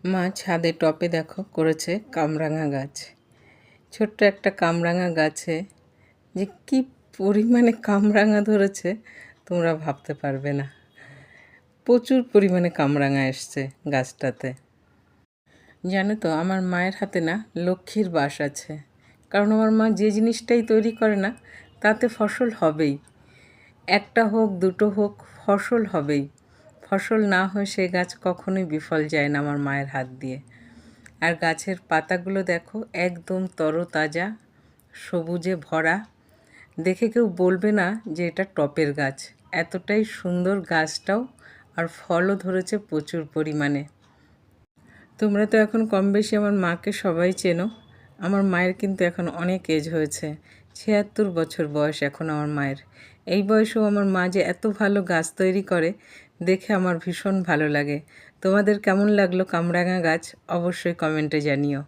মা ছাদে টপে দেখো করেছে কামরাঙা গাছ। ছোট্ট একটা কামরাঙা গাছে যে কি পরিমাণে কামরাঙা ধরেছে তোমরা ভাবতে পারবে না। প্রচুর পরিমাণে কামরাঙা এসছে গাছটাতে। জানো তো আমার মায়ের হাতে না লক্ষ্মীর বাস আছে, কারণ আমার মা যে জিনিসটাই তৈরি করে না তাতে ফসল হবেই। একটা হোক দুটো হোক ফসল হবেই। ফসল না হয় সে গাছ কখনোই বিফল যায় না আমার মায়ের হাত দিয়ে। আর গাছের পাতাগুলো দেখো একদম তরতাজা, সবুজে ভরা। দেখে কেউ বলবে না যে এটা টপের গাছ। এতটাই সুন্দর গাছটাও, আর ফলও ধরেছে প্রচুর পরিমাণে। তোমরা তো এখন কম বেশি আমার মাকে সবাই চেনো। আমার মায়ের কিন্তু এখন অনেক এজ হয়েছে, ৭৬ বছর বয়স এখন আমার মায়ের। এই বয়সেও আমার মা যে এত ভালো গাছ তৈরি করে দেখে আমার ভীষণ ভালো লাগে। তোমাদের কেমন লাগলো কামরাঙা গাছ অবশ্যই কমেন্টে জানিও।